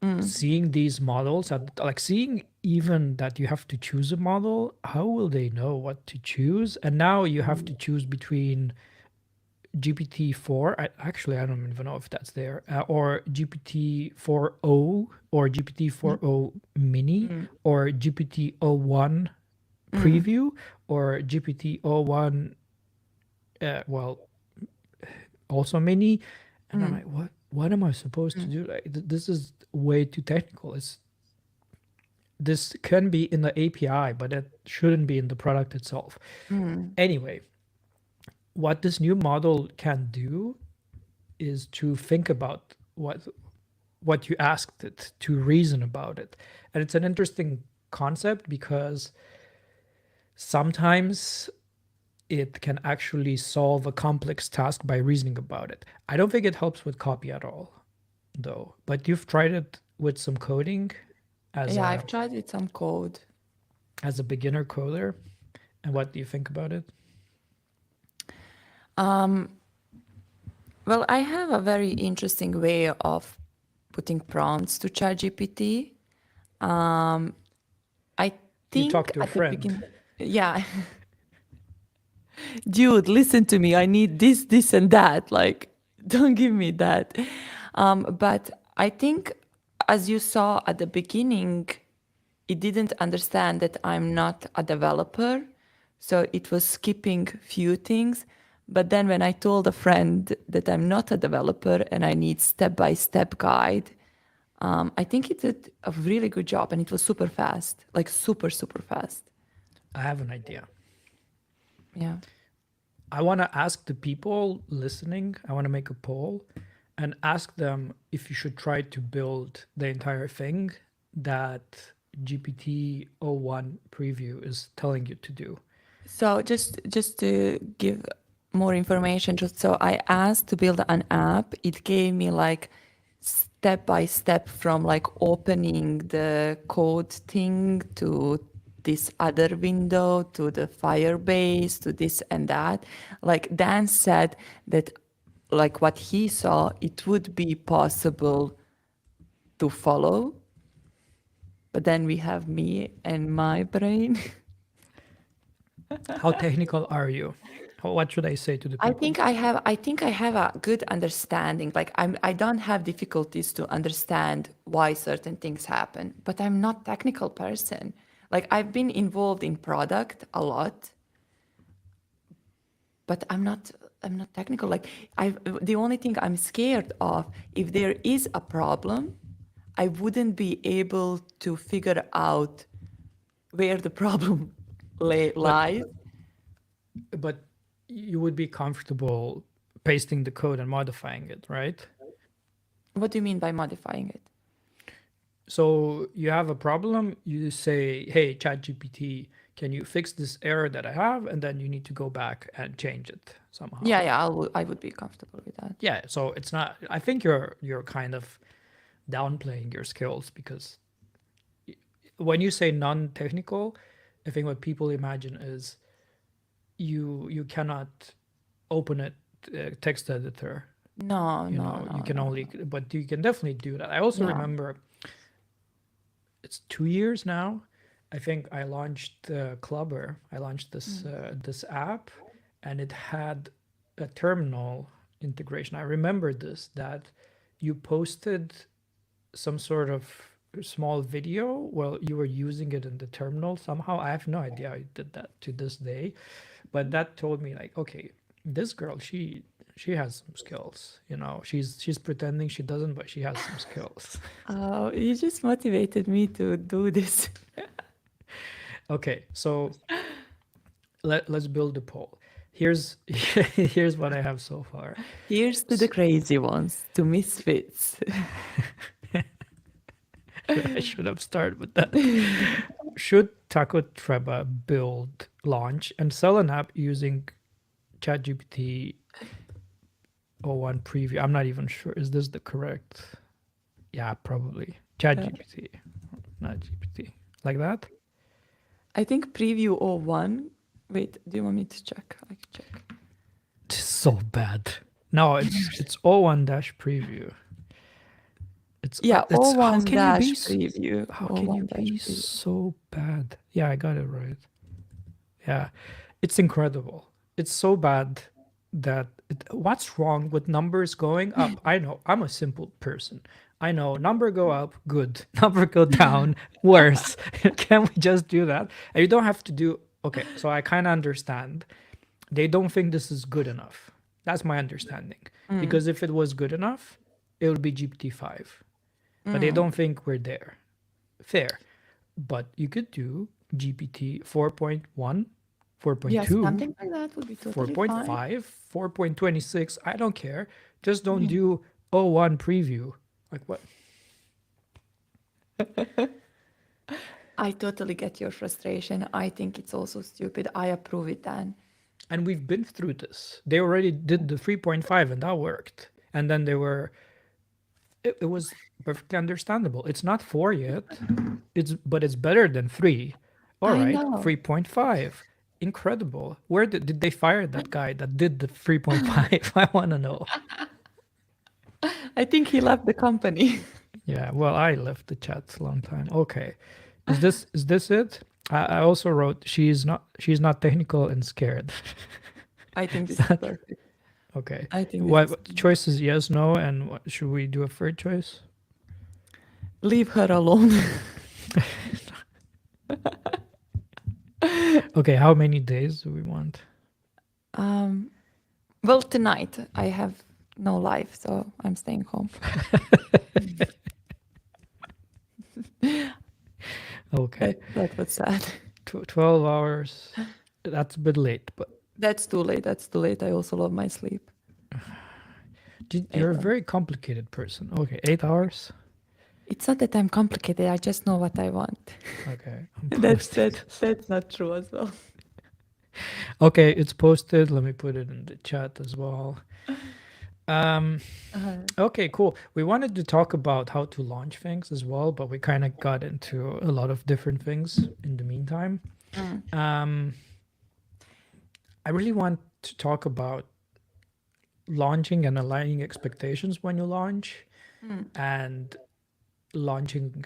Mm. seeing these models and like seeing even that you have to choose a model, how will they know what to choose? And now you have to choose between GPT-4. Actually, I don't even know if that's there, or GPT-4o or GPT-4o mini Mm. or GPT-o1 Mm. preview or GPT-o1 well also mini. And I'm Mm. like, what am I supposed to Mm. do? Like, this is way too technical. It's this can be in the API, but it shouldn't be in the product itself. Mm. Anyway, what this new model can do is to think about what you asked it, to reason about it. And it's an interesting concept because sometimes it can actually solve a complex task by reasoning about it. I don't think it helps with copy at all, though. But you've tried it with some coding as Yeah, a I've tried with some code. beginner coder. And what do you think about it? Um, well, I have a very interesting way of putting prompts to ChatGPT. I You think talk to a at the friend. beginning, yeah, dude, listen to me. I need this, and that. Like, don't give me that. But I think, as you saw at the beginning, it didn't understand that I'm not a developer. So it was skipping few things. But then when I told a friend that I'm not a developer and I need step-by-step guide, I think it did a really good job and it was super fast, like super, super fast. I have an idea. Yeah. I want to ask the people listening, I want to make a poll and ask them if you should try to build the entire thing that GPT-01 preview is telling you to do. So just to give more information, just so I asked to build an app. It gave me like step by step from like opening the code thing to this other window to the Firebase to this and that. Like Dan said that like what he saw, it would be possible to follow. But then we have me and my brain. How technical are you? What should I say to the I people? think I have a good understanding. Like I don't have difficulties to understand why certain things happen, but I'm not technical person. Like I've been involved in product a lot, but I'm not technical. Like I the only thing I'm scared of, if there is a problem, I wouldn't be able to figure out where the problem But lies. but you would be comfortable pasting the code and modifying it, right? What do you mean by modifying it? So you have a problem, you say, hey, ChatGPT, can you fix this error that I have? And then you need to go back and change it somehow. Yeah, yeah, I would be comfortable with that. Yeah, so it's not, I think you're kind of downplaying your skills because when you say non-technical, I think what people imagine is you cannot open a text editor. No, You no, know, you no, can no, only, no. but you can definitely do that. I also Yeah. remember it's 2 years now. I think I launched Clubber. I launched this app, and it had a terminal integration. I remember this that you posted some sort of small video while you were using it in the terminal somehow. I have no idea how you did that to this day, but that told me like, okay, this girl, she has some skills. You know, she's pretending she doesn't, but she has some skills. Oh, you just motivated me to do this. Okay, so let's build a poll. Here's here's what I have so far. Here's to the crazy ones, to misfits. I should have started with that. Should Taco Treba build, launch, and sell an app using ChatGPT 01 preview? I'm not even sure. Is this the correct? Yeah, probably. ChatGPT, not GPT. Like that? I think preview 01. Wait, do you want me to check? I can check. It's so bad. No, it's 01 dash preview. Yeah, It's how 01 can you be dash preview. how can you 01 dash be preview. so bad? Yeah, I got it right. Yeah, it's incredible. It's so bad that what's wrong with numbers going up? I know I'm a simple person. I know number go up, good. Number go down, worse. Can we just do that? And you don't have to do. Okay, so I kind of understand. They don't think this is good enough. That's my understanding. Because if it was good enough, it would be GPT-5. But they don't think we're there. Fair. But you could do GPT 4.1, Yes, 4.2, something like that would be totally fine. 4.5, 4.26. I don't care. Just don't do O1 preview. Like what? I totally get your frustration. I think it's also stupid. I approve it, Dan. And we've been through this. They already did the 3.5 and that worked. And then it was perfectly understandable. It's not 4 yet. But it's better than 3. All I right, know. 3.5. Incredible. Where did they fire that guy that did the 3.5? I want to know. I think he left the company. Yeah, well, I left the chat a long time. Okay. Is this it? I also wrote she's not technical and scared. I think Is this is that perfect. okay? I think this is What the choice is yes, no, and should we do a third choice? leave her alone. Okay, how many days do we want? Well, tonight I have no life, so I'm staying home. Okay, That was sad. 12 hours. That's a bit late, but That's too late. That's too late. I also love my sleep. you're a very complicated person. Okay, 8 hours. It's not that I'm complicated. I just know what I want. Okay, I'm That's posting this. that's not true as well. Okay, it's posted. Let me put it in the chat as well. Okay, cool. We wanted to talk about how to launch things as well, but we kind of got into a lot of different things in the meantime. I really want to talk about launching and aligning expectations when you launch and launching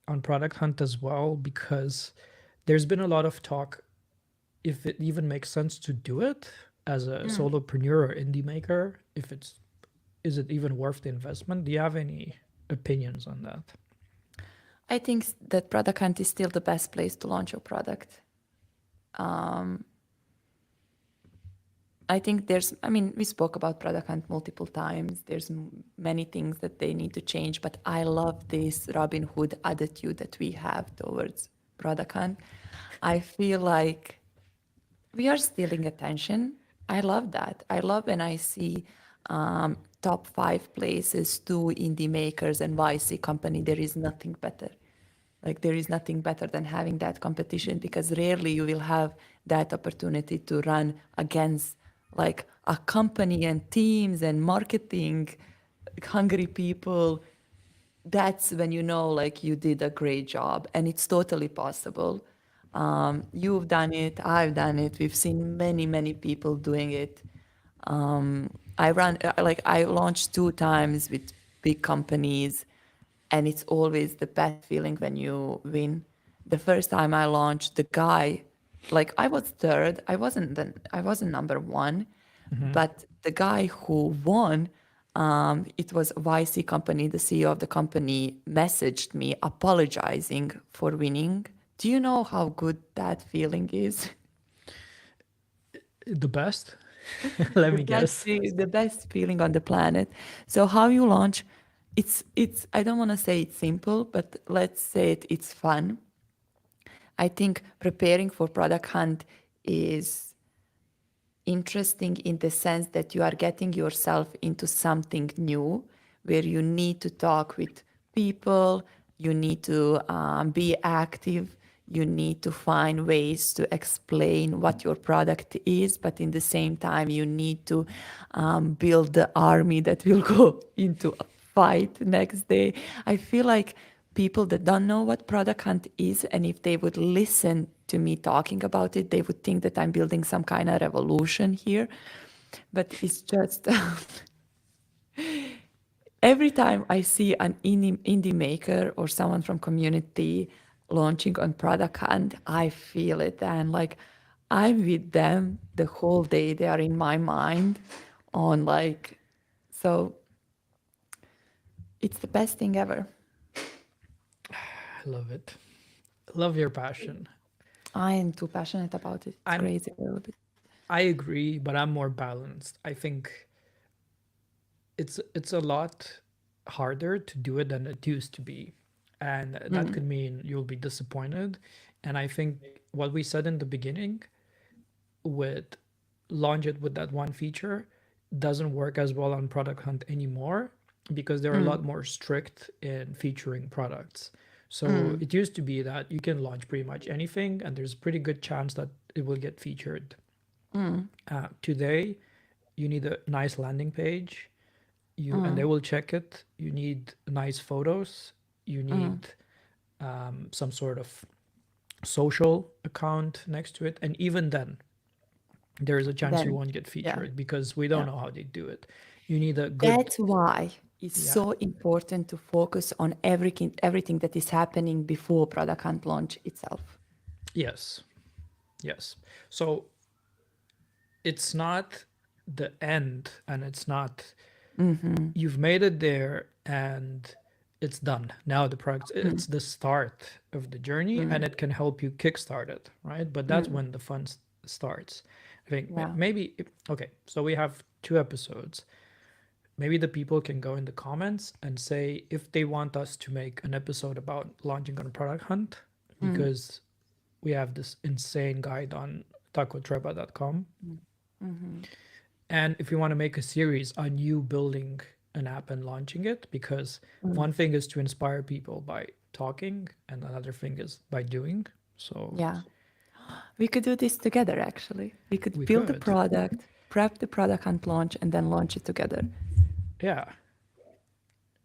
on Product Hunt as well, because there's been a lot of talk if it even makes sense to do it as a solopreneur or indie maker, is it even worth the investment? Do you have any opinions on that? I think that Product Hunt is still the best place to launch your product. I think we spoke about Product Hunt multiple times. There's many things that they need to change, but I love this Robin Hood attitude that we have towards Product Hunt. I feel like we are stealing attention. I love that. I love when I see top 5 places, 2 indie makers and YC company. There is nothing better. Like there is nothing better than having that competition, because rarely you will have that opportunity to run against like a company and teams and marketing hungry people. That's when you know like you did a great job, and it's totally possible. You've done it, I've done it, we've seen many people doing it. I launched 2 times with big companies, and it's always the best feeling when you win. The first time I launched, the guy, like I was third, I wasn't number 1, but the guy who won, it was a YC company. The CEO of the company messaged me apologizing for winning. Do you know how good that feeling is? The best? Let me guess. The best feeling on the planet. So how you launch, it's I don't want to say it's simple, but let's say it's fun. I think preparing for Product Hunt is interesting in the sense that you are getting yourself into something new where you need to talk with people, you need to be active, you need to find ways to explain what your product is, but in the same time, you need to build the army that will go into a fight next day. I feel like people that don't know what Product Hunt is, and if they would listen to me talking about it, they would think that I'm building some kind of revolution here. But it's just every time I see an indie maker or someone from community launching on Product Hunt, I feel it, and like I'm with them the whole day. They are in my mind on like, so it's the best thing ever. I love it. Love your passion. I am too passionate about it. It's I'm crazy a little bit. I agree, but I'm more balanced. I think it's a lot harder to do it than it used to be. And that could mean you'll be disappointed. And I think what we said in the beginning with launch it with that one feature doesn't work as well on Product Hunt anymore because they're a lot more strict in featuring products. So it used to be that you can launch pretty much anything, and there's a pretty good chance that it will get featured. Today, you need a nice landing page. And they will check it. You need nice photos. You need some sort of social account next to it, and even then, there is a chance you Then, won't get yeah, featured because we don't yeah. know how they do it. You need a good, That's why it's yeah, so important to focus on everything that is happening before product hunt launch itself. yes, yes. So it's not the end, and it's not you've made it there and it's done. Now the product, it's the start of the journey, and it can help you kickstart it, right? But that's when the fun starts. I think Yeah. maybe okay. So we have 2 episodes. Maybe the people can go in the comments and say if they want us to make an episode about launching on a product hunt, because we have this insane guide on tacotreba.com. And if you want to make a series on you building an app and launching it, because one thing is to inspire people by talking, and another thing is by doing. So Yeah. We could do this together, actually. We could we build the could, product, prep the product hunt launch, and then launch it together. yeah.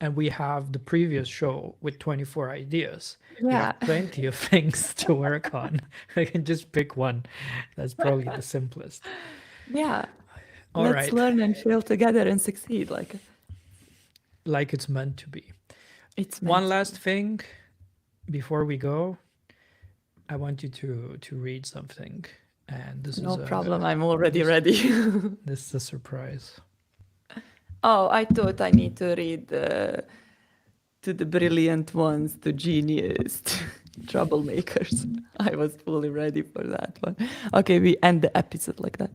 And we have the previous show with 24 ideas. We Yeah. have plenty of things to work on. I can just pick one. That's probably the simplest. Yeah. All Let's right. learn and fail together and succeed. Like it's meant to be. It's meant One to last be. thing before we go. I want you to read something, and No problem. I'm already this ready. this is a surprise. Oh, I thought I need to read to the brilliant ones, to genius, to troublemakers. I was fully ready for that one. Okay, we end the episode like that.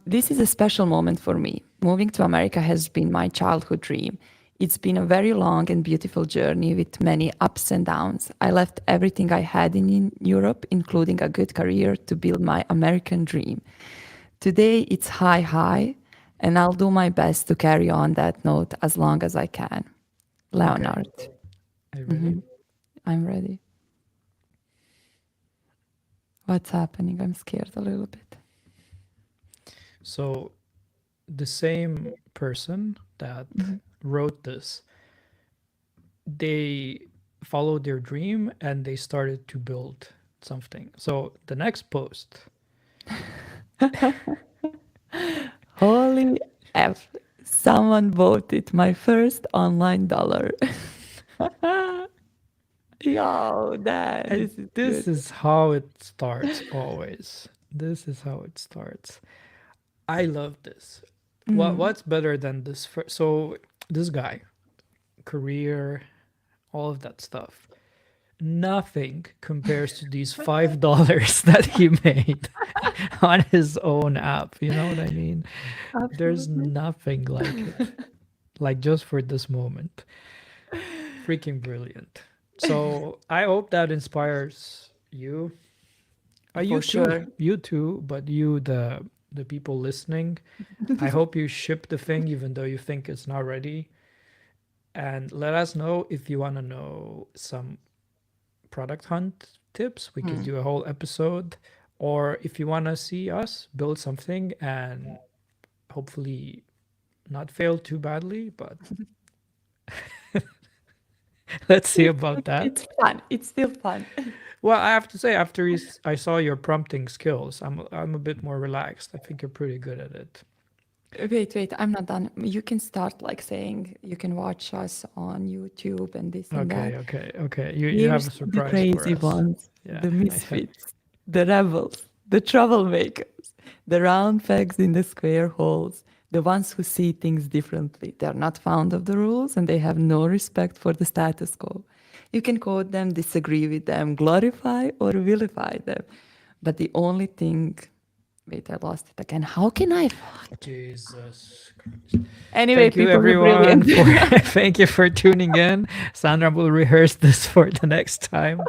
This is a special moment for me. Moving to America has been my childhood dream. It's been a very long and beautiful journey with many ups and downs. I left everything I had in Europe, including a good career, to build my American dream. Today it's high, and I'll do my best to carry on that note as long as I can. Okay, Leonard. are you ready? I'm ready. What's happening? I'm scared a little bit. So the same person that wrote this, they followed their dream and they started to build something. So the next post, Holy F. Someone voted my first online dollar. Yo, Dan, and this is this good. is how it starts always. This is how it starts. I love this. What's better than this? So this guy, career, all of that stuff. Nothing compares to these $5 that he made on his own app. You know what I mean? There's Absolutely. nothing like it. Like just for this moment. Freaking brilliant. So I hope that inspires you. For sure. You too, but you the people listening. I hope you ship the thing even though you think it's not ready. And let us know if you want to know some product hunt tips. We could do a whole episode. Or if you want to see us build something and hopefully not fail too badly, but let's see about that. It's fun. It's still fun. Well, I have to say, after I saw your prompting skills, I'm a bit more relaxed. I think you're pretty good at it. Wait, I'm not done. You can start like saying you can watch us on YouTube and this and that. Okay. You have Here's a the surprise for crazy us. ones, Yeah, the I have. misfits, the rebels, the troublemakers, the round pegs in the square holes, the ones who see things differently. They're not fond of the rules and they have no respect for the status quo. You can quote them, disagree with them, glorify or vilify them. But the only thing, wait, I lost it again. How can I? Jesus. Anyway, Thank you, people, you're everyone, brilliant. for thank you for tuning in. Sandra will rehearse this for the next time.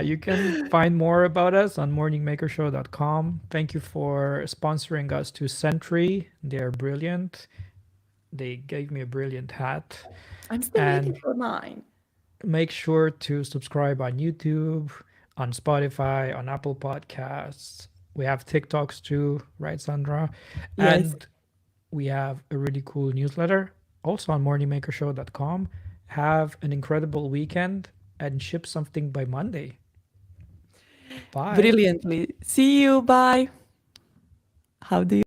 You can find more about us on morningmakershow.com. Thank you for sponsoring us to Sentry. They're brilliant. They gave me a brilliant hat. I'm still waiting And for mine. Make sure to subscribe on YouTube, on Spotify, on Apple Podcasts. We have TikToks too, right, Sandra? Yes. And we have a really cool newsletter also on morningmakershow.com. Have an incredible weekend and ship something by Monday. Bye. Brilliantly. See you. Bye. How do you